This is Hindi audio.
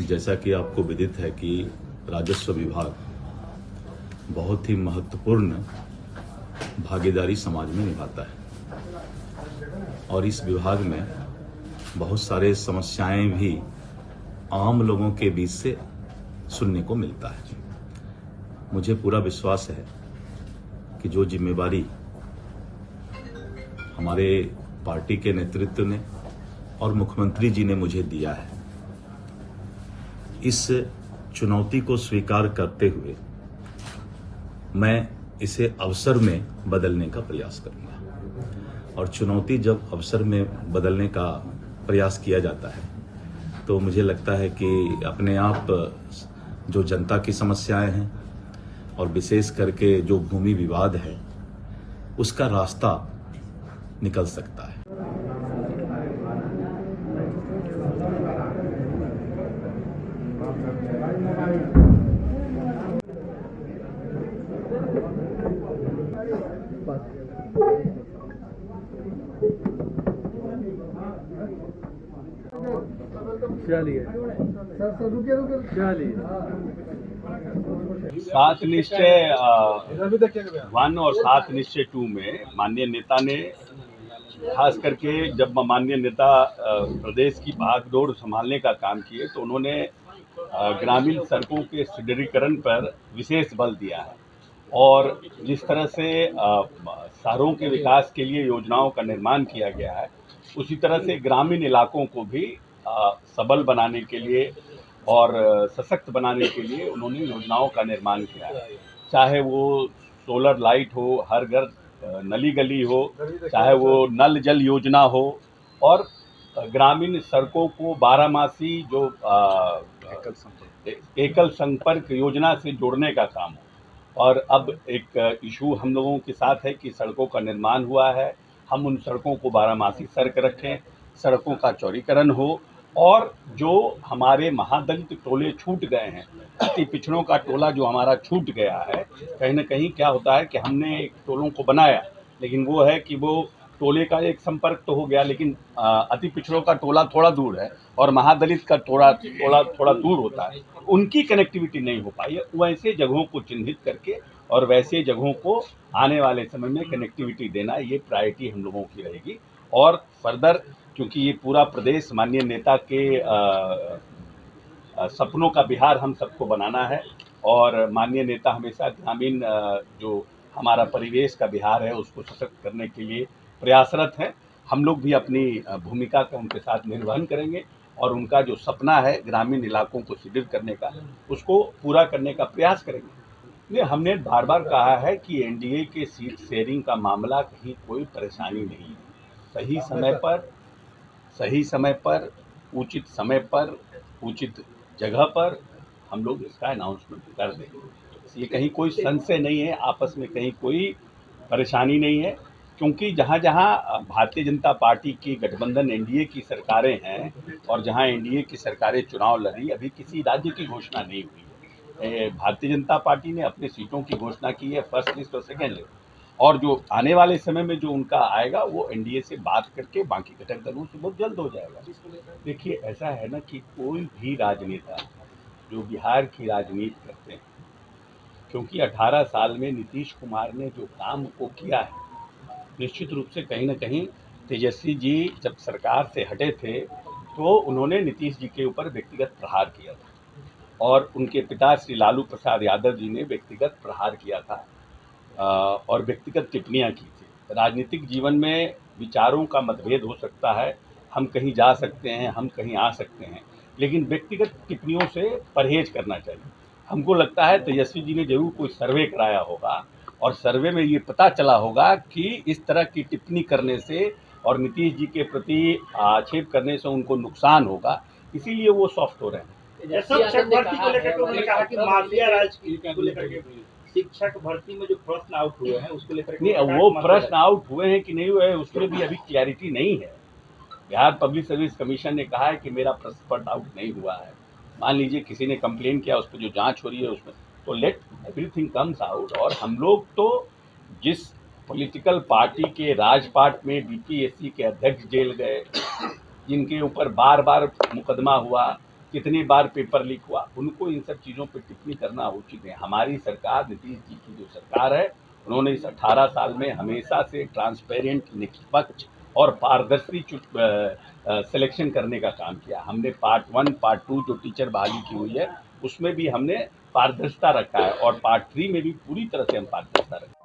जैसा कि आपको विदित है कि राजस्व विभाग बहुत ही महत्वपूर्ण भागीदारी समाज में निभाता है और इस विभाग में बहुत सारे समस्याएं भी आम लोगों के बीच से सुनने को मिलता है। मुझे पूरा विश्वास है कि जो जिम्मेवारी हमारे पार्टी के नेतृत्व ने और मुख्यमंत्री जी ने मुझे दिया है, इस चुनौती को स्वीकार करते हुए मैं इसे अवसर में बदलने का प्रयास करूंगा। और चुनौती जब अवसर में बदलने का प्रयास किया जाता है तो मुझे लगता है कि अपने आप जो जनता की समस्याएं हैं और विशेष करके जो भूमि विवाद है उसका रास्ता निकल सकता है। सात निश्चय 1 और 7 निश्चय 2 में माननीय नेता ने खास करके जब माननीय नेता प्रदेश की भागदौड़ संभालने का काम किए तो उन्होंने ग्रामीण सड़कों के सुदृढ़ीकरण पर विशेष बल दिया है और जिस तरह से शहरों के विकास के लिए योजनाओं का निर्माण किया गया है उसी तरह से ग्रामीण इलाकों को भी सबल बनाने के लिए और सशक्त बनाने के लिए उन्होंने योजनाओं का निर्माण किया है। चाहे वो सोलर लाइट हो, हर घर नली गली हो, चाहे वो नल जल योजना हो और ग्रामीण सड़कों को बारहमासी जो एकल संपर्क योजना से जोड़ने का काम हो। और अब एक इशू हम लोगों के साथ है कि सड़कों का निर्माण हुआ है, हम उन सड़कों को बारहमासी सड़क रखें, सड़कों का चौड़ीकरण हो और जो हमारे महादलित टोले छूट गए हैं, अति पिछड़ों का टोला जो हमारा छूट गया है, कहीं ना कहीं क्या होता है कि हमने एक टोलों को बनाया लेकिन वो है कि वो टोले का एक संपर्क तो हो गया लेकिन अति पिछड़ों का टोला थोड़ा दूर है और महादलित का टोला थोड़ा दूर होता है, उनकी कनेक्टिविटी नहीं हो पाई है। वैसे जगहों को चिन्हित करके और वैसे जगहों को आने वाले समय में कनेक्टिविटी देना ये प्रायोरिटी हम लोगों की रहेगी। और फर्दर क्योंकि ये पूरा प्रदेश माननीय नेता के सपनों का बिहार हम सबको बनाना है और माननीय नेता हमेशा ग्रामीण जो हमारा परिवेश का बिहार है उसको सशक्त करने के लिए प्रयासरत हैं। हम लोग भी अपनी भूमिका का उनके साथ निर्वहन करेंगे और उनका जो सपना है ग्रामीण इलाकों को सुदृढ़ करने का उसको पूरा करने का प्रयास करेंगे। हमने बार बार कहा है कि एनडीए के सीट शेयरिंग का मामला कहीं कोई परेशानी नहीं है। सही समय पर उचित समय पर उचित जगह पर हम लोग इसका अनाउंसमेंट कर देंगे। ये कहीं कोई संशय नहीं है, आपस में कहीं कोई परेशानी नहीं है क्योंकि जहाँ जहाँ भारतीय जनता पार्टी की गठबंधन एनडीए की सरकारें हैं और जहाँ एनडीए की सरकारें चुनाव लड़ी, अभी किसी राज्य की घोषणा नहीं हुई है। भारतीय जनता पार्टी ने अपने सीटों की घोषणा की है, फर्स्ट लिस्ट और सेकेंड लिस्ट, और जो आने वाले समय में जो उनका आएगा वो एनडीए से बात करके बाकी घटक दलों से बहुत जल्द हो जाएगा। देखिए ऐसा है ना कि कोई भी राजनेता जो बिहार की राजनीति करते हैं, क्योंकि 18 साल में नीतीश कुमार ने जो काम को किया है, निश्चित रूप से कहीं ना कहीं तेजस्वी जी जब सरकार से हटे थे तो उन्होंने नीतीश जी के ऊपर व्यक्तिगत प्रहार किया था और उनके पिता श्री लालू प्रसाद यादव जी ने व्यक्तिगत प्रहार किया था और व्यक्तिगत टिप्पणियां की थी। राजनीतिक जीवन में विचारों का मतभेद हो सकता है, हम कहीं जा सकते हैं, हम कहीं आ सकते हैं, लेकिन व्यक्तिगत टिप्पणियों से परहेज करना चाहिए। हमको लगता है तेजस्वी जी ने जरूर कोई सर्वे कराया होगा और सर्वे में ये पता चला होगा कि इस तरह की टिप्पणी करने से और नीतीश जी के प्रति आक्षेप करने से उनको नुकसान होगा, इसीलिए वो सॉफ्ट हो रहे हैं। शिक्षक भर्ती को लेकर के उन्होंने कहा कि माफिया राज को लेकर के शिक्षक भर्ती में जो प्रश्न आउट हुए हैं उसको लेकर नहीं, वो प्रश्न आउट हुए हैं कि नहीं हुए हैं उसमें भी अभी क्लैरिटी नहीं है। बिहार पब्लिक सर्विस कमीशन ने कहा है कि मेरा प्रश्न आउट नहीं हुआ है। मान लीजिए किसी ने कंप्लेन किया, उस पर जो जांच हो रही है उसमें तो लेट एवरीथिंग कम्स आउट। और हम लोग तो जिस पॉलिटिकल पार्टी के राजपाट में बीपीएससी के अध्यक्ष जेल गए, जिनके ऊपर बार बार मुकदमा हुआ, कितनी बार पेपर लीक हुआ, उनको इन सब चीज़ों पर टिप्पणी करना उचित है। हमारी सरकार, नीतीश जी की जो सरकार है, उन्होंने इस 18 साल में हमेशा से ट्रांसपेरेंट, निष्पक्ष और पारदर्शी सिलेक्शन करने का काम किया। हमने पार्ट 1, पार्ट 2 जो टीचर बहाली की हुई है, उसमें भी हमने पारदर्शिता रखा है और पार्ट 3 में भी पूरी तरह से हम पारदर्शिता रखा है।